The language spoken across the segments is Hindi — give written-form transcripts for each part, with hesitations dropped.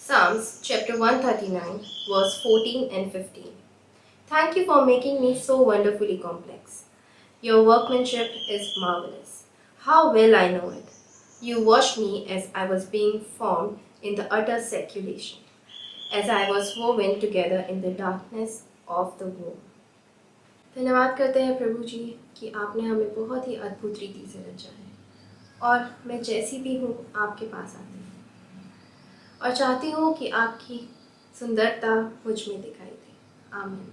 Psalms chapter 139, verse 14 and 15. Thank you for making me so wonderfully complex. Your workmanship is marvelous. How well I know it. You watched me as I was being formed in the utter circulation, as I was woven together in the darkness of the womb. धन्यवाद करते हैं प्रभु जी कि आपने हमें बहुत ही अद्भुत रीति से रचा है और मैं जैसी भी हूँ आपके पास आती हूँ और चाहती हूँ कि आपकी सुंदरता मुझ में दिखाई दे। आमीन।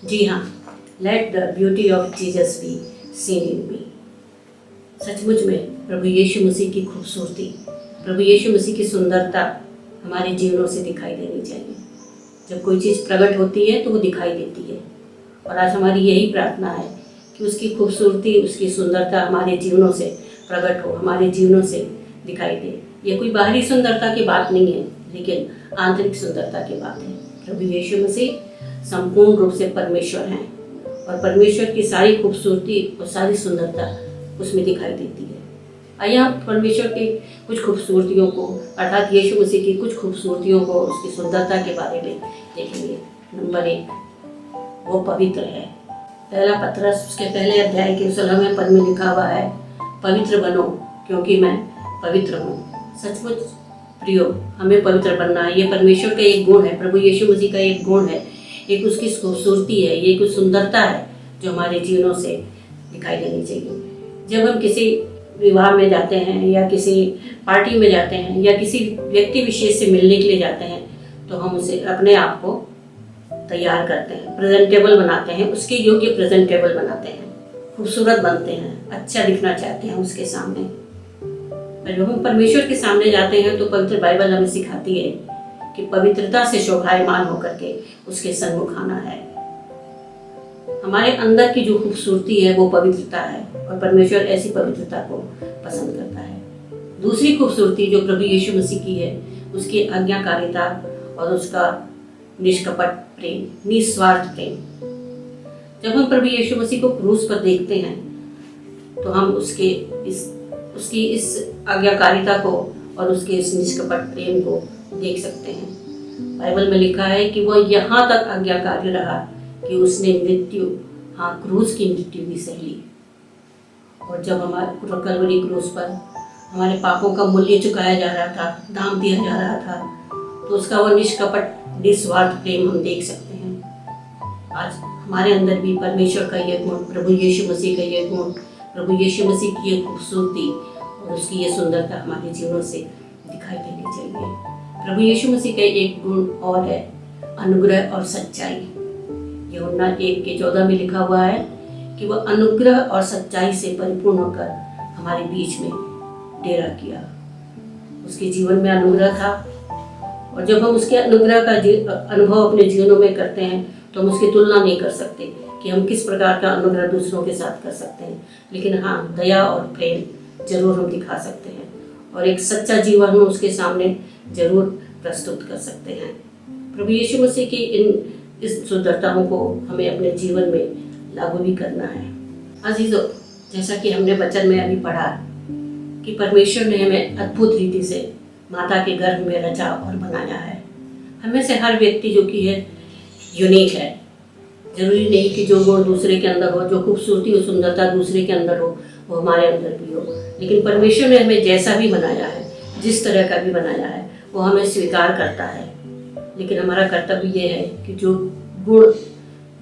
जी हाँ, let the beauty of Jesus be seen in me. सचमुच में प्रभु यीशु मसीह की खूबसूरती, प्रभु यीशु मसीह की सुंदरता हमारे जीवनों से दिखाई देनी चाहिए। जब कोई चीज़ प्रकट होती है तो वो दिखाई देती है, और आज हमारी यही प्रार्थना है कि उसकी खूबसूरती, उसकी सुंदरता हमारे जीवनों से प्रकट हो, हमारे जीवनों से दिखाई दे। ये कोई बाहरी सुंदरता की बात नहीं है, लेकिन आंतरिक सुंदरता की बात है। प्रभु यीशु मसीह संपूर्ण रूप से परमेश्वर हैं, और परमेश्वर की सारी खूबसूरती और सारी सुंदरता उसमें दिखाई देती है। आइए हम परमेश्वर की कुछ खूबसूरतियों को, अर्थात यीशु मसीह की कुछ खूबसूरतियों को, उसकी सुंदरता के बारे में देखेंगे। नंबर 1, वो पवित्र है। पहला पतरस उसके पहले अध्याय के 16वें पद में लिखा हुआ है, पवित्र बनो क्योंकि मैं पवित्र हूँ। सचमुच प्रियो, हमें पवित्र बनना है। ये परमेश्वर का एक गुण है, प्रभु यीशु मसीह का एक गुण है, एक उसकी खूबसूरती है, ये कुछ सुंदरता है जो हमारे जीवनों से दिखाई देनी चाहिए। जब हम किसी विवाह में जाते हैं या किसी पार्टी में जाते हैं या किसी व्यक्ति विशेष से मिलने के लिए जाते हैं, तो हम उसे अपने आप को तैयार करते हैं, प्रेजेंटेबल बनाते हैं, उसके योग्य प्रेजेंटेबल बनाते हैं, खूबसूरत बनते हैं, अच्छा दिखना चाहते हैं उसके सामने। और जब हम परमेश्वर के सामने जाते हैं तो पवित्र बाइबल हमें सिखाती है कि पवित्रता से शोभायमान होकर के उसके सन्मुख आना है। हमारे अंदर की जो खूबसूरती है वो पवित्रता है, और परमेश्वर ऐसी पवित्रता को पसंद करता है। दूसरी खूबसूरती जो प्रभु यीशु मसीह की है, उसकी आज्ञाकारिता और उसका निष्कपट प्रेम, निस्वार्थ प्रेम। जब हम प्रभु यीशु मसीह को क्रूस पर देखते हैं तो हम उसकी इस आज्ञाकारिता को और उसके इस निष्कपट प्रेम को देख सकते हैं। बाइबल में लिखा है कि वह यहाँ तक आज्ञाकारी रहा कि उसने मृत्यु, हाँ, क्रूस की मृत्यु भी सह ली। और जब हमारे कलवरी क्रूस पर हमारे पापों का मूल्य चुकाया जा रहा था, दाम दिया जा रहा था, तो उसका वह निष्कपट निस्वार्थ प्रेम हम देख सकते हैं। आज हमारे अंदर भी परमेश्वर का ये गुण, प्रभु यीशु मसीह का ये गुण, प्रभु यीशु मसीह की ये खूबसूरती और उसकी ये सुंदरता हमारे जीवनों से दिखाई देनी चाहिए। प्रभु यीशु मसीह का एक गुण और है, अनुग्रह और सच्चाई। यूहन्ना 1:14 में लिखा हुआ है कि वह अनुग्रह और सच्चाई से परिपूर्ण होकर हमारे बीच में डेरा किया। उसके जीवन में अनुग्रह था, और जब हम उसके अनुग्रह का अनुभव अपने जीवनों में करते हैं तो हम उसकी तुलना नहीं कर सकते कि हम किस प्रकार का अनुग्रह दूसरों के साथ कर सकते हैं। लेकिन हाँ, दया और प्रेम जरूर हम दिखा सकते हैं, और एक सच्चा जीवन हम उसके सामने जरूर प्रस्तुत कर सकते हैं। प्रभु यीशु मसीह की इस सुंदरताओं को हमें अपने जीवन में लागू भी करना है। अजीजों, जैसा कि हमने वचन में अभी पढ़ा कि परमेश्वर ने हमें अद्भुत रीति से माता के गर्भ में रचा और बनाया है। हमें से हर व्यक्ति जो कि है यूनिक है। जरूरी नहीं कि जो गुण दूसरे के अंदर हो, जो खूबसूरती और सुंदरता दूसरे के अंदर हो, वो हमारे अंदर भी हो। लेकिन परमेश्वर ने हमें जैसा भी बनाया है, जिस तरह का भी बनाया है, वो हमें स्वीकार करता है। लेकिन हमारा कर्तव्य ये है कि जो गुण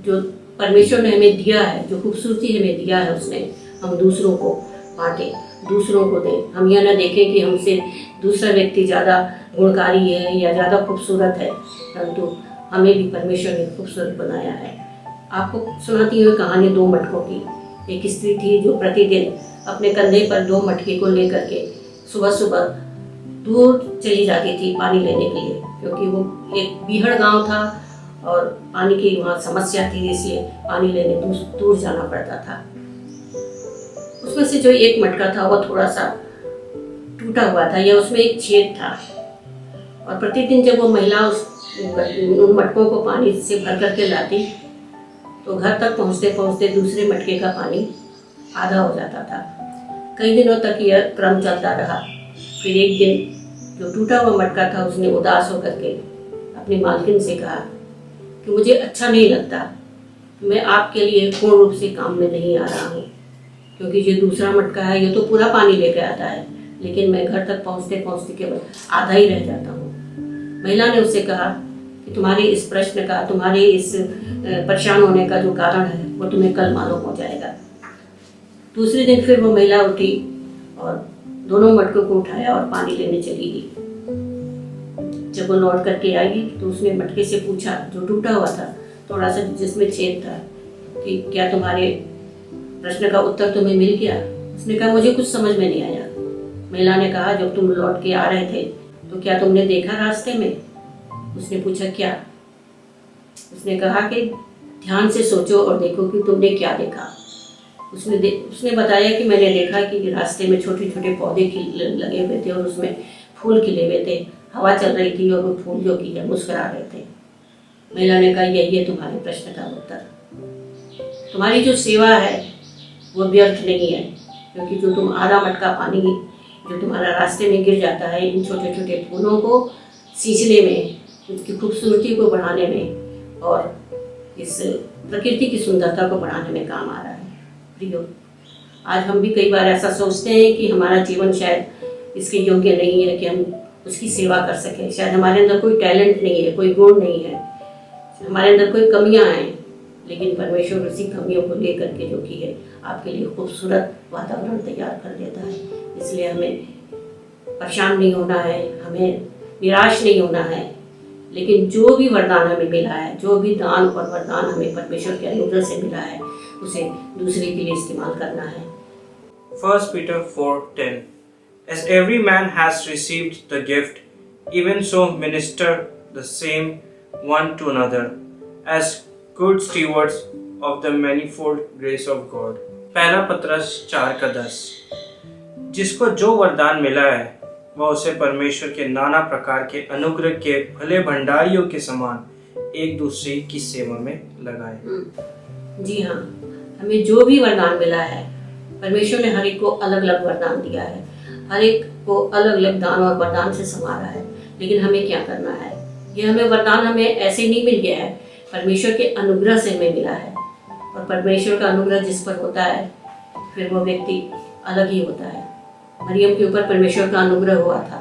जो परमेश्वर ने हमें दिया है, जो खूबसूरती हमें दिया है, उसने हम दूसरों को बांटें, दूसरों को दें। हम यह ना देखें कि हमसे दूसरा व्यक्ति ज़्यादा गुणकारी है या ज़्यादा खूबसूरत है, परंतु हमें भी परमेश्वर ने खूबसूरत बनाया है। आपको सुनाती हूँ कहानी 2 मटकों की। एक स्त्री थी जो प्रतिदिन अपने कंधे पर 2 मटके को लेकर के सुबह सुबह दूर चली जाती थी पानी लेने के लिए, क्योंकि वो एक बीहड़ गांव था और पानी की वहाँ समस्या थी, इसलिए पानी लेने दूर जाना पड़ता था। उसमें से जो एक मटका था वो थोड़ा सा टूटा हुआ था, या उसमें एक छेद था, और प्रतिदिन जब वो महिला उन मटकों को पानी से भर करके लाती तो घर तक पहुँचते पहुँचते दूसरे मटके का पानी आधा हो जाता था। कई दिनों तक यह क्रम चलता रहा। फिर एक दिन जो टूटा हुआ मटका था, उसने उदास होकर के अपनी मालकिन से कहा कि मुझे अच्छा नहीं लगता, मैं आपके लिए पूर्ण रूप से काम में नहीं आ रहा हूँ, क्योंकि ये दूसरा मटका है, ये तो पूरा पानी लेके आता है, लेकिन मैं घर तक पहुँचते पहुँचते केवल आधा ही रह जाता हूँ। महिला ने उससे कहा कि तुम्हारे इस प्रश्न का, तुम्हारे इस परेशान होने का जो कारण है वो तुम्हें कल मालूम हो जाएगा। दूसरे दिन फिर वो महिला उठी और दोनों मटकों को उठाया और पानी लेने चली गई। जब वो लौट करके आई तो उसने मटके से पूछा, जो टूटा हुआ था, थोड़ा सा जिसमें छेद था, कि क्या तुम्हारे प्रश्न का उत्तर तुम्हें मिल गया? उसने कहा, मुझे कुछ समझ में नहीं आया। महिला ने कहा, जब तुम लौट के आ रहे थे तो क्या तुमने देखा रास्ते में? उसने पूछा, क्या? उसने कहा कि ध्यान से सोचो और देखो कि तुमने क्या देखा। उसने बताया कि मैंने देखा कि रास्ते में छोटे छोटे पौधे लगे हुए थे और उसमें फूल खिले हुए थे, हवा चल रही थी और वो फूल जो कि मुस्कुरा रहे थे। महिला ने कहा, यही है तुम्हारे प्रश्न का उत्तर। तुम्हारी जो सेवा है वो व्यर्थ नहीं है, क्योंकि जो तुम आधा मटका पानी जो तुम्हारा रास्ते में गिर जाता है, इन छोटे छोटे फूलों को सींचने में, उसकी खूबसूरती को बढ़ाने में और इस प्रकृति की सुंदरता को बढ़ाने में काम आ रहा है। प्रियो, आज हम भी कई बार ऐसा सोचते हैं कि हमारा जीवन शायद इसके योग्य नहीं है कि हम उसकी सेवा कर सकें, शायद हमारे अंदर कोई टैलेंट नहीं है, कोई गुण नहीं है, हमारे अंदर कोई कमियां हैं। लेकिन परमेश्वर उसी कमियों को लेकर के जो कि है आपके लिए खूबसूरत वातावरण तैयार कर देता है। इसलिए हमें परेशान नहीं होना है, हमें निराश नहीं होना है, लेकिन जो भी वरदान हमें मिला है, जो भी दान और वरदान हमें परमेश्वर के अनुग्रह से मिला है, उसे दूसरे के लिए इस्तेमाल करना है। 1 Peter 4:10 As every man has received the gift, even so minister the same one to another, as good stewards of the manifold grace of God. पहला पत्रस 4:10 जिसको जो वरदान मिला है वह उसे परमेश्वर के नाना प्रकार के अनुग्रह के भले भंडारियों के समान एक दूसरे की सेवा में लगाए। जी हाँ, हमें जो भी वरदान मिला है, परमेश्वर ने हर एक को अलग अलग वरदान दिया है, हर एक को अलग अलग दान और वरदान से संवारा है। लेकिन हमें क्या करना है? ये हमें वरदान हमें ऐसे नहीं मिल गया है, परमेश्वर के अनुग्रह से हमें मिला है। और परमेश्वर का अनुग्रह जिस पर होता है फिर वो व्यक्ति अलग ही होता है। मरियम के ऊपर परमेश्वर का अनुग्रह हुआ था।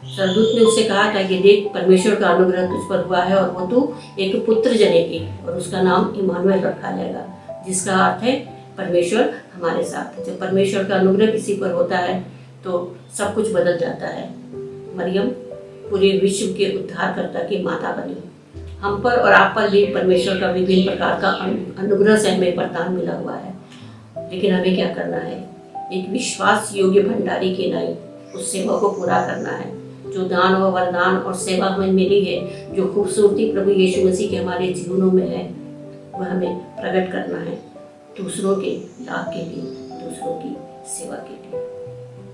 सरदूत ने उससे कहा था कि देख, परमेश्वर का अनुग्रह तुझ पर हुआ है और वो तू एक पुत्र जनेगी और उसका नाम इमानुएल रखा जाएगा, जिसका अर्थ है परमेश्वर हमारे साथ। जब परमेश्वर का अनुग्रह किसी पर होता है तो सब कुछ बदल जाता है। मरियम पूरे विश्व के उद्धारकर्ता की माता बनी। हम पर और आप पर भी परमेश्वर का विभिन्न प्रकार का अनुग्रह से हमें वरदान मिला हुआ है, लेकिन हमें क्या करना है? एक विश्वास योग्य भंडारी के नाई उस सेवा को पूरा करना है। जो दान और वरदान और सेवा हमें मिली है, जो खूबसूरती प्रभु यीशु मसीह के हमारे जीवनों में है, वह हमें प्रकट करना है दूसरों के लाभ के लिए, दूसरों की सेवा के लिए।